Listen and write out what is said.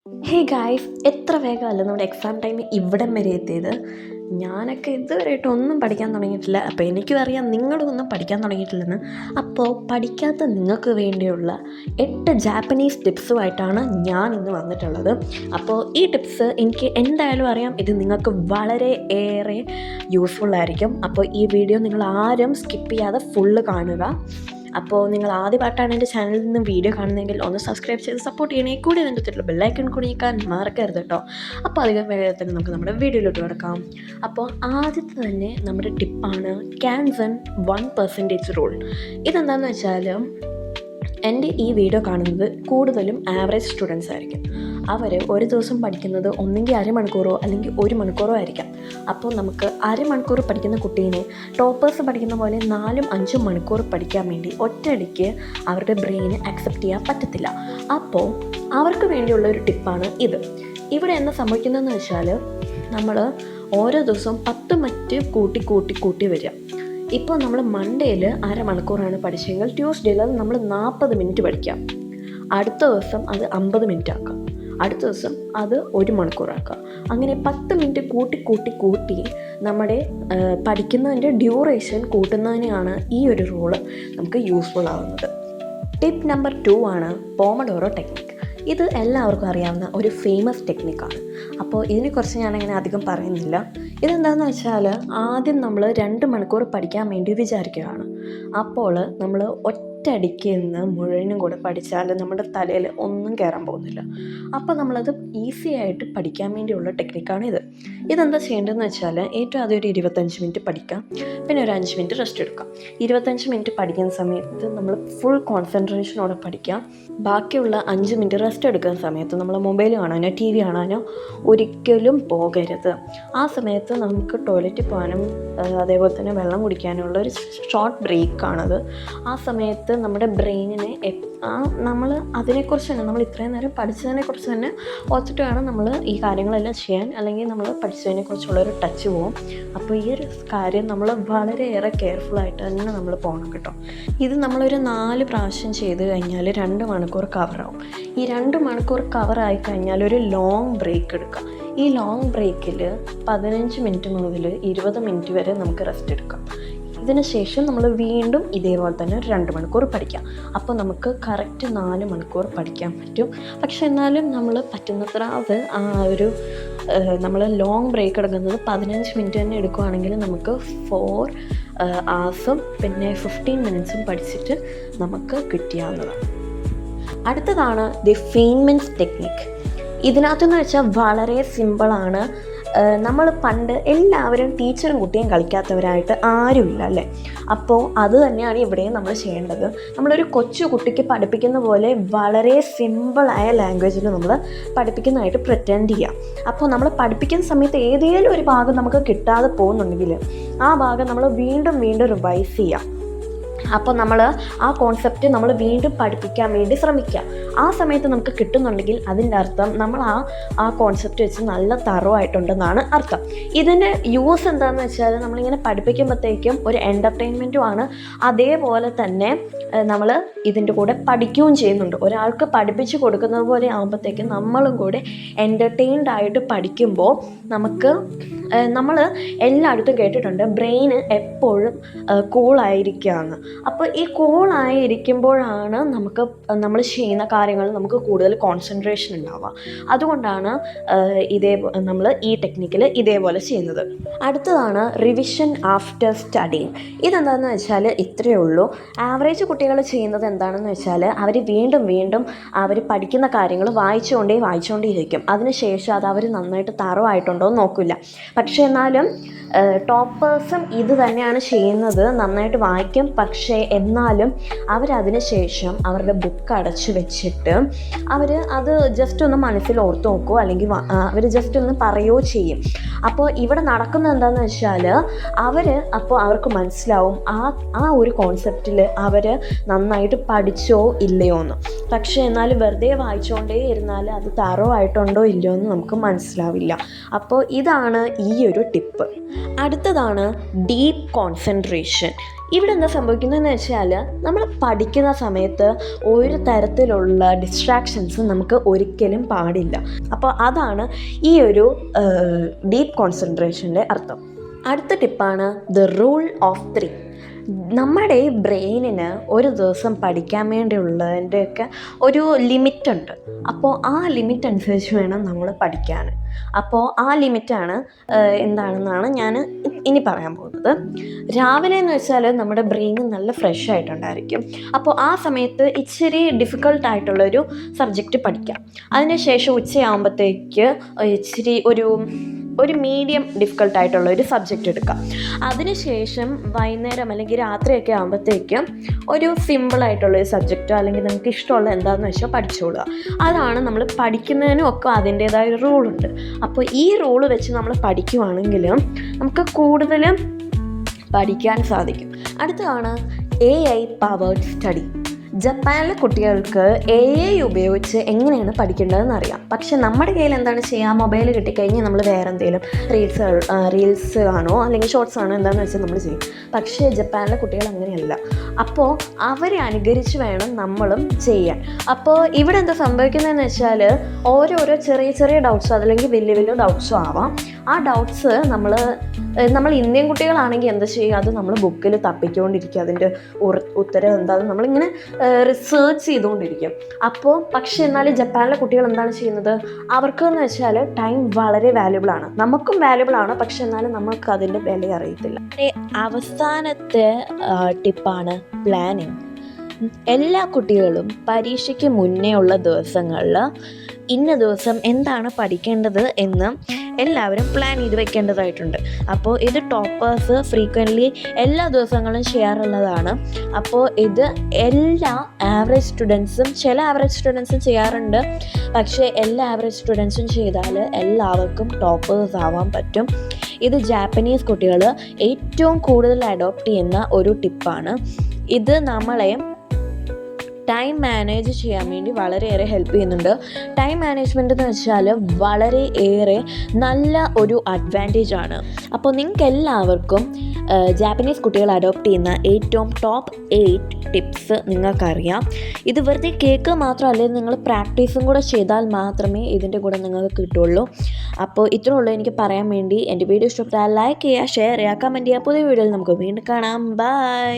Hey guys, എത്ര വേഗമല്ല നമ്മുടെ exam time ഇവിടം വരെ എത്തിയത്. ഞാനൊക്കെ ഇതുവരെയായിട്ട് ഒന്നും പഠിക്കാൻ തുടങ്ങിയിട്ടില്ല. അപ്പോൾ എനിക്കും അറിയാം നിങ്ങളൊന്നും പഠിക്കാൻ തുടങ്ങിയിട്ടില്ലെന്ന്. അപ്പോൾ പഠിക്കാത്ത നിങ്ങൾക്ക് വേണ്ടിയുള്ള 8 ജാപ്പനീസ് ടിപ്സുമായിട്ടാണ് ഞാൻ ഇന്ന് വന്നിട്ടുള്ളത്. അപ്പോൾ ഈ ടിപ്സ് എനിക്ക് എന്തായാലും അറിയാം ഇത് നിങ്ങൾക്ക് വളരെ ഏറെ യൂസ്ഫുള്ളായിരിക്കും. അപ്പോൾ ഈ വീഡിയോ നിങ്ങൾ ആരും സ്കിപ്പ് ചെയ്യാതെ ഫുള്ള് കാണുക. അപ്പോൾ നിങ്ങൾ ആദ്യമായിട്ടാണ് എൻ്റെ ചാനലിൽ നിന്ന് വീഡിയോ കാണുന്നതെങ്കിൽ ഒന്ന് സബ്സ്ക്രൈബ് ചെയ്ത് സപ്പോർട്ട് ചെയ്യണേ. കൂടി അതിൻ്റെ അടുത്തുള്ള ബെല്ലൈക്കൺ കൂടി നിൽക്കാൻ മറക്കരുത് കേട്ടോ. അപ്പോൾ അധികം വേഗത്തിൽ നമുക്ക് നമ്മുടെ വീഡിയോയിലോട്ട് കിടക്കാം. അപ്പോൾ ആദ്യത്തെ തന്നെ നമ്മുടെ ടിപ്പാണ് ക്യാൻസൺ 1% റൂൾ. ഇതെന്താണെന്ന് വെച്ചാൽ എൻ്റെ ഈ വീഡിയോ കാണുന്നത് കൂടുതലും ആവറേജ് സ്റ്റുഡൻസ് ആയിരിക്കും. അവർ ഒരു ദിവസം പഠിക്കുന്നത് ഒന്നെങ്കിൽ അരമണിക്കൂറോ അല്ലെങ്കിൽ 1 മണിക്കൂറോ ആയിരിക്കാം. അപ്പോൾ നമുക്ക് അരമണിക്കൂർ പഠിക്കുന്ന കുട്ടീനെ ടോപ്പേഴ്സ് പഠിക്കുന്ന പോലെ 4-5 മണിക്കൂർ പഠിക്കാൻ വേണ്ടി ഒറ്റയടിക്ക് അവരുടെ ബ്രെയിന് അക്സെപ്റ്റ് ചെയ്യാൻ പറ്റത്തില്ല. അപ്പോൾ അവർക്ക് വേണ്ടിയുള്ള ഒരു ടിപ്പാണ് ഇത്. ഇവിടെ എന്താ സംഭവിക്കുന്നതെന്ന് വെച്ചാൽ നമ്മൾ ഓരോ ദിവസവും 10 മിനിറ്റ് കൂട്ടി വരിക. ഇപ്പോൾ നമ്മൾ മൺഡേയിൽ അരമണിക്കൂറാണ് പഠിച്ചെങ്കിൽ ട്യൂസ്ഡേയിൽ നമ്മൾ 40 മിനിറ്റ് പഠിക്കാം. അടുത്ത ദിവസം അത് 50 മിനിറ്റ് ആക്കാം. അടുത്ത ദിവസം അത് 1 മണിക്കൂറാക്കുക. അങ്ങനെ 10 മിനിറ്റ് കൂട്ടി നമ്മുടെ പഠിക്കുന്നതിൻ്റെ ഡ്യൂറേഷൻ കൂട്ടുന്നതിനാണ് ഈ ഒരു റൂള് നമുക്ക് യൂസ്ഫുൾ ആവുന്നത്. ടിപ്പ് നമ്പർ 2 ആണ് പോമഡോറോ ടെക്നിക്ക്. ഇത് എല്ലാവർക്കും അറിയാവുന്ന ഒരു ഫേമസ് ടെക്നിക്കാണ്. അപ്പോൾ ഇതിനെക്കുറിച്ച് ഞാനങ്ങനെ അധികം പറയുന്നില്ല. ഇതെന്താണെന്ന് വെച്ചാൽ ആദ്യം നമ്മൾ 2 മണിക്കൂർ പഠിക്കാൻ വേണ്ടി വിചാരിക്കുകയാണ്. അപ്പോൾ നമ്മൾ ഒറ്റയടിക്ക് നിന്ന് മുഴുവനും കൂടെ പഠിച്ചാൽ നമ്മുടെ തലയിൽ ഒന്നും കയറാൻ പോകുന്നില്ല. അപ്പോൾ നമ്മളത് ഈസി ആയിട്ട് പഠിക്കാൻ വേണ്ടിയുള്ള ടെക്നിക്കാണ് ഇത്. ഇതെന്താ ചെയ്യേണ്ടതെന്ന് വെച്ചാൽ ഏറ്റവും ആദ്യം ഒരു 25 മിനിറ്റ് പഠിക്കാം, പിന്നെ ഒരു 5 മിനിറ്റ് റെസ്റ്റ് എടുക്കാം. 25 മിനിറ്റ് പഠിക്കുന്ന സമയത്ത് നമ്മൾ ഫുൾ കോൺസെൻട്രേഷനോടെ പഠിക്കാം. ബാക്കിയുള്ള 5 മിനിറ്റ് റെസ്റ്റ് എടുക്കുന്ന സമയത്ത് നമ്മൾ മൊബൈൽ കാണാനോ TV കാണാനോ ഒരിക്കലും പോകരുത്. ആ സമയത്ത് നമുക്ക് ടോയ്ലറ്റിൽ പോകാനും അതേപോലെ തന്നെ വെള്ളം കുടിക്കാനുള്ള ഒരു ഷോർട്ട് ബ്രേക്കാണത്. ആ സമയത്ത് നമ്മുടെ ബ്രെയിനിനെ നമ്മൾ അതിനെക്കുറിച്ച് തന്നെ നമ്മൾ ഇത്രയും നേരം പഠിച്ചതിനെക്കുറിച്ച് തന്നെ ഓർത്തിട്ട് വേണം നമ്മൾ ഈ കാര്യങ്ങളെല്ലാം ചെയ്യാൻ, അല്ലെങ്കിൽ നമ്മൾ പഠിച്ചതിനെക്കുറിച്ചുള്ളൊരു ടച്ച് പോവും. അപ്പോൾ ഈ ഒരു കാര്യം നമ്മൾ വളരെയേറെ കെയർഫുള്ളായിട്ട് തന്നെ നമ്മൾ പോകണം കേട്ടോ. ഇത് നമ്മളൊരു 4 പ്രാവശ്യം ചെയ്ത് കഴിഞ്ഞാൽ 2 മണിക്കൂർ കവറാവും. ഈ 2 മണിക്കൂർ കവറായി കഴിഞ്ഞാൽ ഒരു ലോങ് ബ്രേക്ക് എടുക്കുക. ഈ ലോങ് ബ്രേക്കിൽ 15 മിനിറ്റ് മുതൽ 20 മിനിറ്റ് വരെ നമുക്ക് റെസ്റ്റ് എടുക്കാം. ഇതിന് ശേഷം നമ്മൾ വീണ്ടും ഇതേപോലെ തന്നെ ഒരു 2 മണിക്കൂർ പഠിക്കാം. അപ്പോൾ നമുക്ക് കറക്റ്റ് 4 മണിക്കൂർ പഠിക്കാൻ പറ്റും. പക്ഷെ എന്നാലും നമ്മൾ പറ്റുന്നത്ര അത് നമ്മൾ ലോങ് ബ്രേക്ക് എടുക്കുന്നത് 15 മിനിറ്റ് തന്നെ എടുക്കുകയാണെങ്കിൽ നമുക്ക് 4 hours പിന്നെ 15 മിനിറ്റ്സും പഠിച്ചിട്ട് നമുക്ക് കിട്ടിയാവുന്നതാണ്. അടുത്തതാണ് ദി ഫീൻമെൻസ് ടെക്നിക്ക്. ഇതിനകത്തെന്ന് വെച്ചാൽ വളരെ സിമ്പിളാണ്. നമ്മൾ പണ്ട് എല്ലാവരും ടീച്ചറും കുട്ടിയും കളിക്കാത്തവരായിട്ട് ആരുമില്ല അല്ലേ? അപ്പോൾ അത് തന്നെയാണ് ഇവിടെയും നമ്മൾ ചെയ്യേണ്ടത്. നമ്മളൊരു കൊച്ചു കുട്ടിക്ക് പഠിപ്പിക്കുന്ന പോലെ വളരെ സിമ്പിളായ ലാംഗ്വേജിൽ നമ്മൾ പഠിപ്പിക്കുന്നതായിട്ട് പ്രിറ്റൻഡ് ചെയ്യാം. അപ്പോൾ നമ്മൾ പഠിപ്പിക്കുന്ന സമയത്ത് ഏതെങ്കിലും ഒരു ഭാഗം നമുക്ക് കിട്ടാതെ പോകുന്നുണ്ടെങ്കിൽ ആ ഭാഗം നമ്മൾ വീണ്ടും റിവൈസ് ചെയ്യാം. അപ്പോൾ നമ്മൾ ആ കോൺസെപ്റ്റ് നമ്മൾ വീണ്ടും പഠിപ്പിക്കാൻ വേണ്ടി ശ്രമിക്കുക. ആ സമയത്ത് നമുക്ക് കിട്ടുന്നുണ്ടെങ്കിൽ അതിൻ്റെ അർത്ഥം നമ്മൾ ആ കോൺസെപ്റ്റ് വെച്ച് നല്ല തറവായിട്ടുണ്ടെന്നാണ് അർത്ഥം. ഇതിൻ്റെ യൂസ് എന്താണെന്ന് വെച്ചാൽ നമ്മളിങ്ങനെ പഠിപ്പിക്കുമ്പോഴത്തേക്കും ഒരു എൻ്റർടൈൻമെൻറ്റുമാണ്. അതേപോലെ തന്നെ നമ്മൾ ഇതിൻ്റെ കൂടെ പഠിക്കുകയും ചെയ്യുന്നുണ്ട്. ഒരാൾക്ക് പഠിപ്പിച്ച് കൊടുക്കുന്നത് പോലെ ആകുമ്പോഴത്തേക്കും നമ്മളും കൂടെ എൻ്റർടൈൻഡ് ആയിട്ട് പഠിക്കുമ്പോൾ നമ്മൾ എല്ലായിടത്തും കേട്ടിട്ടുണ്ട് ബ്രെയിന് എപ്പോഴും കൂളായിരിക്കുകയെന്ന്. അപ്പോൾ ഈ കൂളായിരിക്കുമ്പോഴാണ് നമ്മൾ ചെയ്യുന്ന കാര്യങ്ങൾ നമുക്ക് കൂടുതൽ കോൺസെൻട്രേഷൻ ഉണ്ടാവുക. അതുകൊണ്ടാണ് നമ്മൾ ഈ ടെക്നിക്കിൽ ഇതേപോലെ ചെയ്യുന്നത്. അടുത്തതാണ് റിവിഷൻ ആഫ്റ്റർ സ്റ്റഡിങ്. ഇതെന്താണെന്ന് വെച്ചാൽ ഇത്രയേ ഉള്ളൂ. ആവറേജ് കുട്ടികൾ ചെയ്യുന്നത് എന്താണെന്ന് വെച്ചാൽ അവർ വീണ്ടും അവർ പഠിക്കുന്ന കാര്യങ്ങൾ വായിച്ചുകൊണ്ടേയിരിക്കും. അതിനുശേഷം അത് അവർ നന്നായിട്ട് തറവായിട്ടുണ്ടോ എന്ന് നോക്കില്ല. പക്ഷേ എന്നാലും ടോപ്പേഴ്സും ഇത് തന്നെയാണ് ചെയ്യുന്നത്. നന്നായിട്ട് വായിക്കും. പക്ഷേ എന്നാലും അവരതിന് ശേഷം അവരുടെ ബുക്ക് അടച്ചു വെച്ചിട്ട് അവർ അത് ജസ്റ്റ് ഒന്ന് മനസ്സിൽ ഓർത്ത് നോക്കുമോ അല്ലെങ്കിൽ അവർ ജസ്റ്റ് ഒന്ന് പറയുകയോ ചെയ്യും. അപ്പോൾ ഇവിടെ നടക്കുന്നത് എന്താണെന്ന് വെച്ചാൽ അവർക്ക് മനസ്സിലാവും ആ ഒരു കോൺസെപ്റ്റിൽ അവർ നന്നായിട്ട് പഠിച്ചോ ഇല്ലയോ എന്ന്. പക്ഷേ എന്നാലും വെറുതെ വായിച്ചുകൊണ്ടേ ഇരുന്നാൽ അത് തറവായിട്ടുണ്ടോ ഇല്ലയോ എന്ന് നമുക്ക് മനസ്സിലാവില്ല. അപ്പോൾ ഇതാണ് ഈ ഒരു ടിപ്പ്. അടുത്തതാണ് ഡീപ്പ് കോൺസെൻട്രേഷൻ. ഇവിടെ എന്താ സംഭവിക്കുന്നതെന്ന് വെച്ചാൽ നമ്മൾ പഠിക്കുന്ന സമയത്ത് ഒരു തരത്തിലുള്ള ഡിസ്ട്രാക്ഷൻസും നമുക്ക് ഒരിക്കലും പാടില്ല. അപ്പോൾ അതാണ് ഈ ഒരു ഡീപ്പ് കോൺസെൻട്രേഷൻ്റെ അർത്ഥം. അടുത്ത ടിപ്പാണ് ദ റൂൾ ഓഫ് 3. നമ്മുടെ ഈ ബ്രെയിനിന് ഒരു ദിവസം പഠിക്കാൻ വേണ്ടിയുള്ളതിൻ്റെയൊക്കെ ഒരു ലിമിറ്റുണ്ട്. അപ്പോൾ ആ ലിമിറ്റ് അനുസരിച്ച് വേണം നമ്മൾ പഠിക്കാൻ. അപ്പോൾ ആ ലിമിറ്റാണ് എന്താണെന്നാണ് ഞാൻ ഇനി പറയാൻ പോകുന്നത്. രാവിലെ എന്ന് വെച്ചാൽ നമ്മുടെ ബ്രെയിൻ നല്ല ഫ്രഷ് ആയിട്ടുണ്ടായിരിക്കും. അപ്പോൾ ആ സമയത്ത് ഇച്ചിരി ഡിഫിക്കൾട്ടായിട്ടുള്ളൊരു സബ്ജക്റ്റ് പഠിക്കാം. അതിനുശേഷം ഉച്ചയാകുമ്പോഴത്തേക്ക് ഇച്ചിരി ഒരു മീഡിയം ഡിഫിക്കൾട്ടായിട്ടുള്ള ഒരു സബ്ജക്റ്റ് എടുക്കാം. അതിനുശേഷം വൈകുന്നേരം അല്ലെങ്കിൽ രാത്രിയൊക്കെ ആകുമ്പോഴത്തേക്കും ഒരു സിമ്പിളായിട്ടുള്ളൊരു സബ്ജക്റ്റോ അല്ലെങ്കിൽ നമുക്ക് ഇഷ്ടമുള്ള എന്താണെന്ന് വെച്ചാൽ പഠിച്ചോളുക. അതാണ് നമ്മൾ പഠിക്കുന്നതിനും ഒക്കെ അതിൻ്റേതായ ഒരു റൂളുണ്ട്. അപ്പോൾ ഈ റൂള് വെച്ച് നമ്മൾ പഠിക്കുവാണെങ്കിൽ നമുക്ക് കൂടുതലും പഠിക്കാൻ സാധിക്കും. അടുത്തതാണ് AI പവേർഡ് സ്റ്റഡി. ജപ്പാനിലെ കുട്ടികൾക്ക് AI ഉപയോഗിച്ച് എങ്ങനെയാണ് പഠിക്കേണ്ടതെന്ന് അറിയാം. പക്ഷെ നമ്മുടെ കയ്യിൽ എന്താണ് ചെയ്യുക, മൊബൈൽ കിട്ടിക്കഴിഞ്ഞാൽ നമ്മൾ വേറെ എന്തെങ്കിലും റീൽസ് കാണുമോ അല്ലെങ്കിൽ ഷോർട്സ് കാണുമോ എന്താണെന്ന് വെച്ചാൽ നമ്മൾ ചെയ്യും. പക്ഷേ ജപ്പാനിലെ കുട്ടികൾ അങ്ങനെയല്ല. അപ്പോൾ അവരെ അനുകരിച്ച് വേണം നമ്മളും ചെയ്യാൻ. അപ്പോൾ ഇവിടെ എന്താ സംഭവിക്കുന്നതെന്ന് വെച്ചാൽ ഓരോരോ ചെറിയ ചെറിയ ഡൗട്ട്സോ അതല്ലെങ്കിൽ വലിയ വലിയ ഡൗട്ട്സോ ആവാം. ആ ഡൗട്ട്സ് നമ്മൾ ഇന്ത്യൻ കുട്ടികളാണെങ്കിൽ എന്താ ചെയ്യുക, അത് നമ്മൾ ബുക്കിൽ തപ്പിക്കൊണ്ടിരിക്കുക, അതിൻ്റെ ഉത്തരം എന്താണെന്ന് നമ്മളിങ്ങനെ റിസേർച്ച് ചെയ്തുകൊണ്ടിരിക്കും. പക്ഷേ എന്നാലും ജപ്പാനിലെ കുട്ടികൾ എന്താണ് ചെയ്യുന്നത്, അവർക്കെന്ന് വെച്ചാൽ ടൈം വളരെ വാല്യുബിളാണ്. നമുക്കും വാല്യുബിളാണ്, പക്ഷെ എന്നാലും നമുക്ക് അതിൻ്റെ വില അറിയത്തില്ല. അവസാനത്തെ ടിപ്പാണ് പ്ലാനിങ്. എല്ലാ കുട്ടികളും പരീക്ഷയ്ക്ക് മുന്നേ ഉള്ള ദിവസങ്ങളിൽ ഇന്ന ദിവസം എന്താണ് പഠിക്കേണ്ടത് എന്ന് എല്ലാവരും പ്ലാൻ ചെയ്ത് വെക്കേണ്ടതായിട്ടുണ്ട്. അപ്പോൾ ഇത് ടോപ്പേഴ്സ് ഫ്രീക്വൻ്റ്ലി എല്ലാ ദിവസങ്ങളും ചെയ്യാറുള്ളതാണ്. അപ്പോൾ ഇത് എല്ലാ ആവറേജ് സ്റ്റുഡൻസും, ചില ആവറേജ് സ്റ്റുഡൻസും ചെയ്യാറുണ്ട്. പക്ഷേ എല്ലാ ആവറേജ് സ്റ്റുഡൻസും ചെയ്താൽ എല്ലാവർക്കും ടോപ്പേഴ്സ് ആവാൻ പറ്റും. ഇത് ജാപ്പനീസ് കുട്ടികൾ ഏറ്റവും കൂടുതൽ അഡോപ്റ്റ് ചെയ്യുന്ന ഒരു ടിപ്പാണ്. ഇത് നമ്മളെ ടൈം മാനേജ് ചെയ്യാൻ വേണ്ടി വളരെയേറെ ഹെൽപ്പ് ചെയ്യുന്നുണ്ട്. ടൈം മാനേജ്മെൻറ്റ് എന്ന് വെച്ചാൽ വളരെ ഏറെ നല്ല ഒരു അഡ്വാൻറ്റേജ് ആണ്. അപ്പോൾ നിങ്ങൾക്ക് എല്ലാവർക്കും ജാപ്പനീസ് കുട്ടികൾ അഡോപ്റ്റ് ചെയ്യുന്ന ഏറ്റവും ടോപ്പ് 8 ടിപ്സ് നിങ്ങൾക്കറിയാം. ഇത് വെറുതെ കേൾക്കുക മാത്രമല്ല, നിങ്ങൾ പ്രാക്ടീസും കൂടെ ചെയ്താൽ മാത്രമേ ഇതിൻ്റെ കൂടെ നിങ്ങൾക്ക് കിട്ടുള്ളൂ. അപ്പോൾ ഇത്രേ ഉള്ളൂ എനിക്ക് പറയാൻ വേണ്ടി. എൻ്റെ വീഡിയോ ഇഷ്ടപ്പെട്ടാൽ ലൈക്ക് ചെയ്യുക, ഷെയർ ചെയ്യുക, കമൻറ്റ് ചെയ്യുക. പുതിയ വീഡിയോയിൽ നമുക്ക് വീണ്ടും കാണാം. ബൈ.